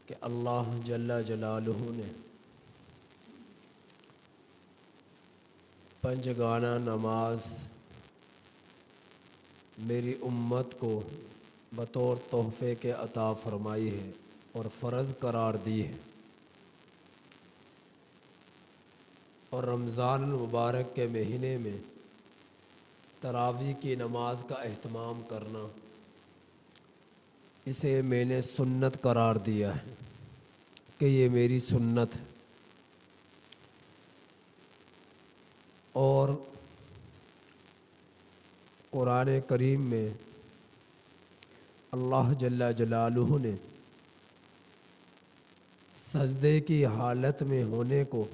کہ اللہ جل جلالہ نے پنجگانہ نماز میری امت کو بطور تحفے کے عطا فرمائی ہے اور فرض قرار دی ہے، اور رمضان المبارک کے مہینے میں تراویح کی نماز کا اہتمام کرنا، اسے میں نے سنت قرار دیا ہے کہ یہ میری سنت ہے۔ اور قرآن کریم میں اللہ جل جلالہ نے سجدے کی حالت میں ہونے کو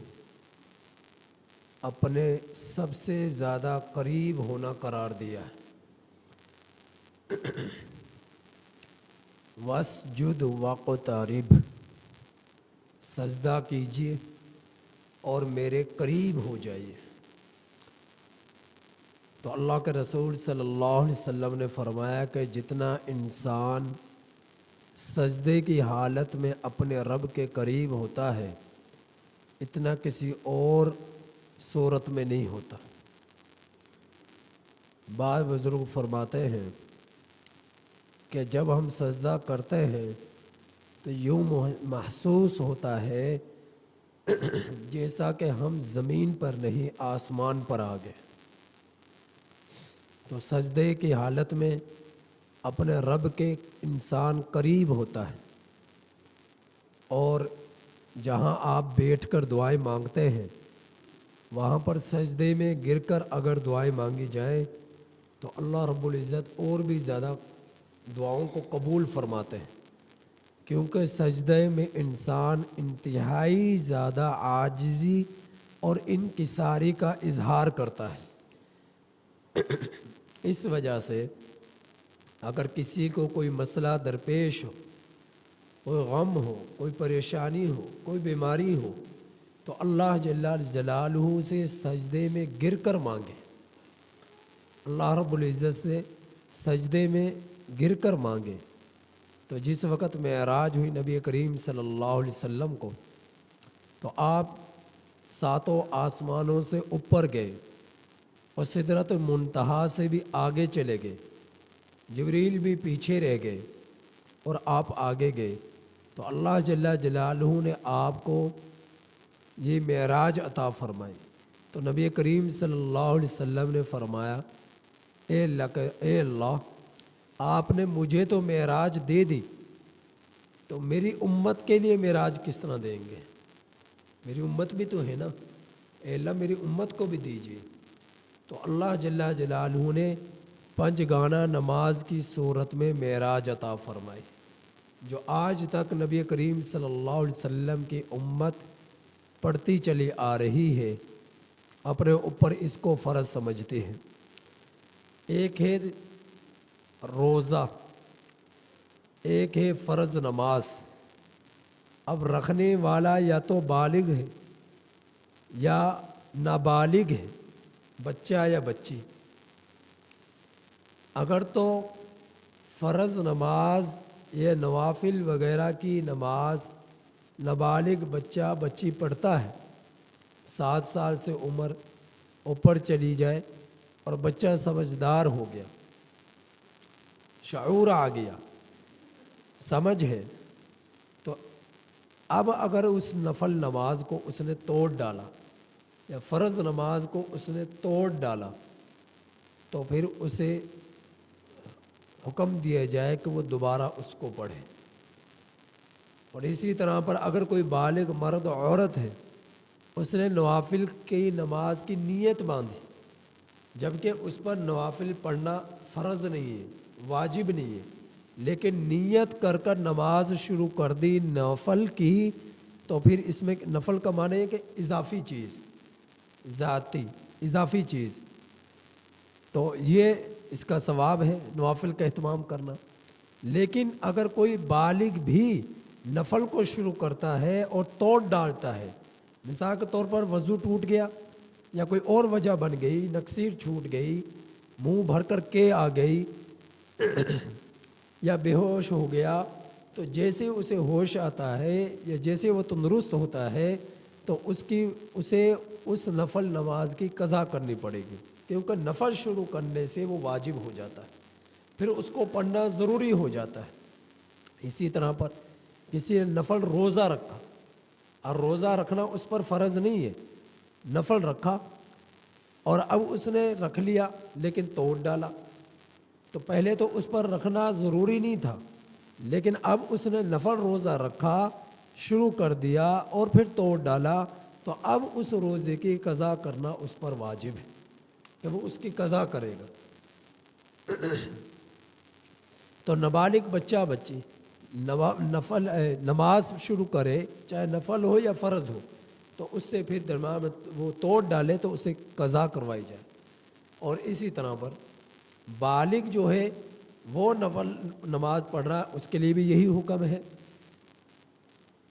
اپنے سب سے زیادہ قریب ہونا قرار دیا ہے۔ وَاسْجُدْ وَاقْتَرِب، سجدہ کیجیے اور میرے قریب ہو جائیے۔ تو اللہ کے رسول صلی اللہ علیہ وسلم نے فرمایا کہ جتنا انسان سجدے کی حالت میں اپنے رب کے قریب ہوتا ہے، اتنا کسی اور صورت میں نہیں ہوتا۔ بعض بزرگ فرماتے ہیں کہ جب ہم سجدہ کرتے ہیں تو یوں محسوس ہوتا ہے جیسا کہ ہم زمین پر نہیں آسمان پر آ گئے۔ تو سجدے کی حالت میں اپنے رب کے انسان قریب ہوتا ہے، اور جہاں آپ بیٹھ کر دعائیں مانگتے ہیں وہاں پر سجدے میں گر کر اگر دعائیں مانگی جائیں تو اللہ رب العزت اور بھی زیادہ دعاؤں کو قبول فرماتے ہیں، کیونکہ سجدے میں انسان انتہائی زیادہ عاجزی اور انکساری کا اظہار کرتا ہے۔ اس وجہ سے اگر کسی کو کوئی مسئلہ درپیش ہو، کوئی غم ہو، کوئی پریشانی ہو، کوئی بیماری ہو، تو اللہ جل جلالہ سے سجدے میں گر کر مانگے، اللہ رب العزت سے سجدے میں گر کر مانگے۔ تو جس وقت معراج ہوئی نبی کریم صلی اللہ علیہ وسلم کو، تو آپ ساتوں آسمانوں سے اوپر گئے اور سدرۃ المنتہا سے بھی آگے چلے گئے، جبریل بھی پیچھے رہ گئے اور آپ آگے گئے۔ تو اللہ جل جلالہ نے آپ کو یہ معراج عطا فرمائی۔ تو نبی کریم صلی اللہ علیہ وسلم نے فرمایا، اے اللہ، آپ نے مجھے تو معراج دے دی، تو میری امت کے لیے معراج کس طرح دیں گے؟ میری امت بھی تو ہے نا، اے اللہ میری امت کو بھی دیجیے۔ تو اللہ جل جلالہ نے پنجگانہ نماز کی صورت میں معراج عطا فرمائی، جو آج تک نبی کریم صلی اللہ علیہ وسلم کی امت پڑھتی چلی آ رہی ہے، اپنے اوپر اس کو فرض سمجھتے ہیں۔ ایک ہے روزہ، ایک ہے فرض نماز۔ اب رکھنے والا یا تو بالغ ہے یا نابالغ ہے، بچہ یا بچی۔ اگر تو فرض نماز یا نوافل وغیرہ کی نماز نابالغ بچہ بچی پڑھتا ہے، 7 سال سے عمر اوپر چلی جائے اور بچہ سمجھدار ہو گیا، شعور آ گیا، سمجھ ہے، تو اب اگر اس نفل نماز کو اس نے توڑ ڈالا یا فرض نماز کو اس نے توڑ ڈالا، تو پھر اسے حکم دیا جائے کہ وہ دوبارہ اس کو پڑھے۔ اور اسی طرح پر اگر کوئی بالغ مرد و عورت ہے، اس نے نوافل کی نماز کی نیت باندھی، جبکہ اس پر نوافل پڑھنا فرض نہیں ہے، واجب نہیں ہے، لیکن نیت کر کر نماز شروع کر دی نوافل کی، تو پھر اس میں نفل کا معنی ہے کہ اضافی چیز، ذاتی اضافی چیز، تو یہ اس کا ثواب ہے نوافل کا اہتمام کرنا۔ لیکن اگر کوئی بالغ بھی نفل کو شروع کرتا ہے اور توڑ ڈالتا ہے، مثال کے طور پر وضو ٹوٹ گیا یا کوئی اور وجہ بن گئی، نکسیر چھوٹ گئی، منہ بھر کر کے آ گئی یا بے ہوش ہو گیا تو جیسے اسے ہوش آتا ہے یا جیسے وہ تندرست ہوتا ہے تو اسے اس نفل نماز کی قضا کرنی پڑے گی، کیونکہ نفل شروع کرنے سے وہ واجب ہو جاتا ہے، پھر اس کو پڑھنا ضروری ہو جاتا ہے۔ اسی طرح پر کسی نے نفل روزہ رکھا، اور روزہ رکھنا اس پر فرض نہیں ہے، نفل رکھا اور اب اس نے رکھ لیا لیکن توڑ ڈالا، تو پہلے تو اس پر رکھنا ضروری نہیں تھا، لیکن اب اس نے نفل روزہ رکھا، شروع کر دیا اور پھر توڑ ڈالا، تو اب اس روزے کی قضا کرنا اس پر واجب ہے کہ وہ اس کی قضا کرے گا۔ تو نابالغ بچہ بچی نفل نماز شروع کرے، چاہے نفل ہو یا فرض ہو، تو اس سے پھر درمیان میں وہ توڑ ڈالے تو اسے قضا کروائی جائے۔ اور اسی طرح پر بالغ جو ہے وہ نفل نماز پڑھ رہا ہے، اس کے لیے بھی یہی حکم ہے۔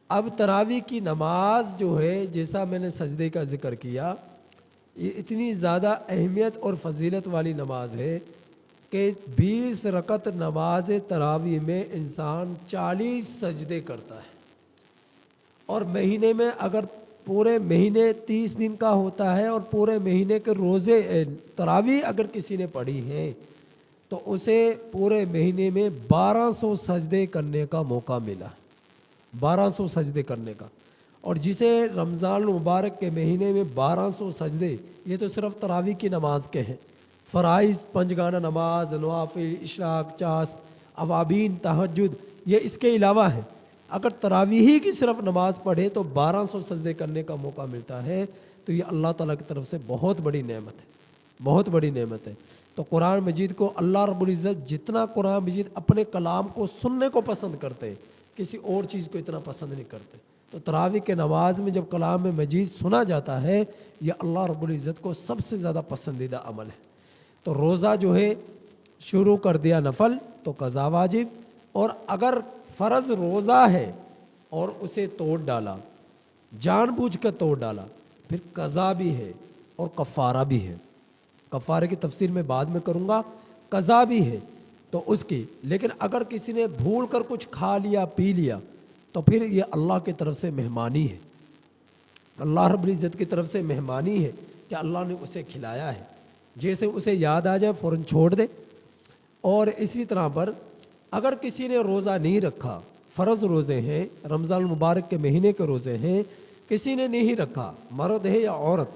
اب تراویح کی نماز جو ہے، جیسا میں نے سجدے کا ذکر کیا، یہ اتنی زیادہ اہمیت اور فضیلت والی نماز ہے کہ 20 رکعت نماز تراویح میں انسان 40 سجدے کرتا ہے، اور مہینے میں اگر پورے مہینے 30 دن کا ہوتا ہے اور پورے مہینے کے روزے تراویح اگر کسی نے پڑھی ہے تو اسے پورے مہینے میں 1200 سجدے کرنے کا موقع ملا، 1200 سجدے کرنے کا۔ اور جسے رمضان المبارک کے مہینے میں 1200 سجدے، یہ تو صرف تراویح کی نماز کے ہیں، فرائض پنجگانہ نماز، نوافل، اشراق، چاس، اوابین، تہجد، یہ اس کے علاوہ ہے۔ اگر تراویح کی صرف نماز پڑھے تو 1200 سجدے کرنے کا موقع ملتا ہے، تو یہ اللہ تعالیٰ کی طرف سے بہت بڑی نعمت ہے، بہت بڑی نعمت ہے۔ تو قرآن مجید کو اللہ رب العزت جتنا قرآن مجید اپنے کلام کو سننے کو پسند کرتے، کسی اور چیز کو اتنا پسند نہیں کرتے۔ تو تراویح کے نماز میں جب کلام مجید سنا جاتا ہے، یہ اللہ رب العزت کو سب سے زیادہ پسندیدہ عمل ہے۔ تو روزہ جو ہے شروع کر دیا نفل تو قضا واجب، اور اگر فرض روزہ ہے اور اسے توڑ ڈالا، جان بوجھ کر توڑ ڈالا، پھر قضا بھی ہے اور کفارہ بھی ہے۔ کفارے کی تفسیر میں بعد میں کروں گا، قضا بھی ہے تو اس کی، لیکن اگر کسی نے بھول کر کچھ کھا لیا پی لیا تو پھر یہ اللہ کی طرف سے مہمانی ہے، اللہ رب العزت کی طرف سے مہمانی ہے کہ اللہ نے اسے کھلایا ہے، جیسے اسے یاد آ جائے فوراً چھوڑ دے۔ اور اسی طرح پر اگر کسی نے روزہ نہیں رکھا، فرض روزے ہیں، رمضان المبارک کے مہینے کے روزے ہیں، کسی نے نہیں رکھا، مرد ہے یا عورت،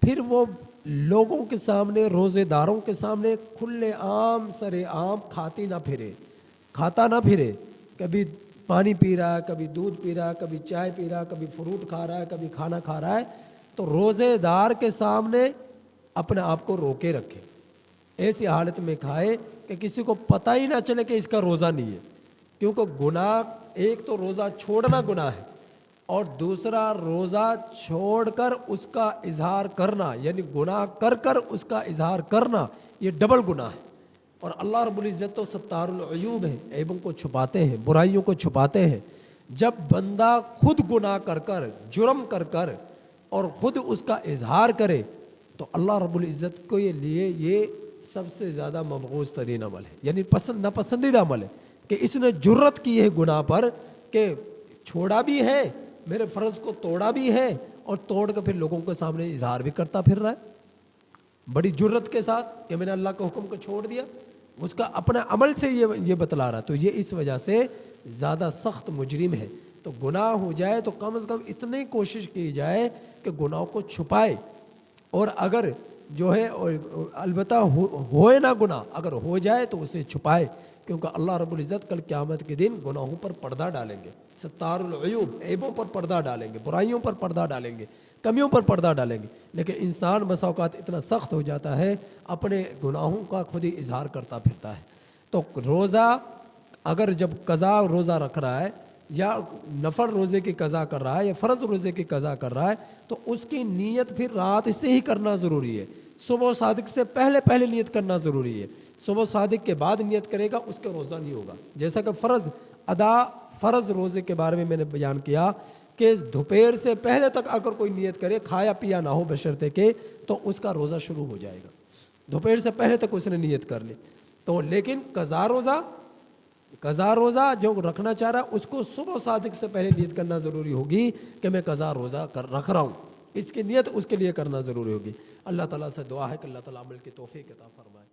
پھر وہ لوگوں کے سامنے، روزے داروں کے سامنے کھلے عام سرے عام کھاتا نہ پھرے، کبھی پانی پی رہا ہے، کبھی دودھ پی رہا ہے، کبھی چائے پی رہا ہے، کبھی فروٹ کھا رہا ہے، کبھی کھانا کھا رہا ہے، تو روزے دار کے سامنے اپنے آپ کو روکے رکھے، ایسی حالت میں کھائے کہ کسی کو پتہ ہی نہ چلے کہ اس کا روزہ نہیں ہے، کیونکہ گناہ، ایک تو روزہ چھوڑنا گناہ ہے، اور دوسرا روزہ چھوڑ کر اس کا اظہار کرنا، یعنی گناہ کر کر اس کا اظہار کرنا، یہ ڈبل گناہ ہے۔ اور اللہ رب العزت تو ستار العیوب ہے، عیبوں کو چھپاتے ہیں، برائیوں کو چھپاتے ہیں۔ جب بندہ خود گناہ کر کر، جرم کر کر اور خود اس کا اظہار کرے تو اللہ رب العزت کے لیے یہ سب سے زیادہ مبغوض ترین عمل ہے، یعنی ناپسندیدہ عمل ہے کہ اس نے جرت کی ہے گناہ پر کہ چھوڑا بھی ہے، میرے فرض کو توڑا بھی ہے، اور توڑ کر پھر لوگوں کے سامنے اظہار بھی کرتا پھر رہا ہے بڑی جرت کے ساتھ کہ میں نے اللہ کے حکم کو چھوڑ دیا، اس کا اپنے عمل سے یہ بتلا رہا ہے۔ تو یہ اس وجہ سے زیادہ سخت مجرم ہے۔ تو گناہ ہو جائے تو کم از کم اتنی کوشش کی جائے کہ گناہوں کو چھپائے، اور اگر جو ہے البتہ ہوئے نہ گناہ، اگر ہو جائے تو اسے چھپائے، کیونکہ اللہ رب العزت کل قیامت کے دن گناہوں پر پردہ ڈالیں گے، ستار العیوب، عیبوں پر پردہ ڈالیں گے، برائیوں پر پردہ ڈالیں گے، کمیوں پر پردہ ڈالیں گے۔ لیکن انسان بسا اوقات اتنا سخت ہو جاتا ہے، اپنے گناہوں کا خود ہی اظہار کرتا پھرتا ہے۔ تو روزہ اگر جب قضا روزہ رکھ رہا ہے یا نفل روزے کی قضا کر رہا ہے یا فرض روزے کی قضا کر رہا ہے تو اس کی نیت پھر رات سے ہی کرنا ضروری ہے، صبح صادق سے پہلے نیت کرنا ضروری ہے۔ صبح صادق کے بعد نیت کرے گا اس کا روزہ نہیں ہوگا۔ جیسا کہ فرض روزے کے بارے میں میں نے بیان کیا کہ دوپہر سے پہلے تک اگر کوئی نیت کرے، کھایا پیا نہ ہو بشرطے کہ، تو اس کا روزہ شروع ہو جائے گا، دوپہر سے پہلے تک اس نے نیت کر لی۔ تو لیکن قضا روزہ قضا روزہ جو رکھنا چاہ رہا ہے اس کو صبح صادق سے پہلے نیت کرنا ضروری ہوگی کہ میں قضا روزہ رکھ رہا ہوں، اس کی نیت اس کے لیے کرنا ضروری ہوگی۔ اللہ تعالیٰ سے دعا ہے کہ اللہ تعالیٰ عمل کی توفیق عطا فرمائے۔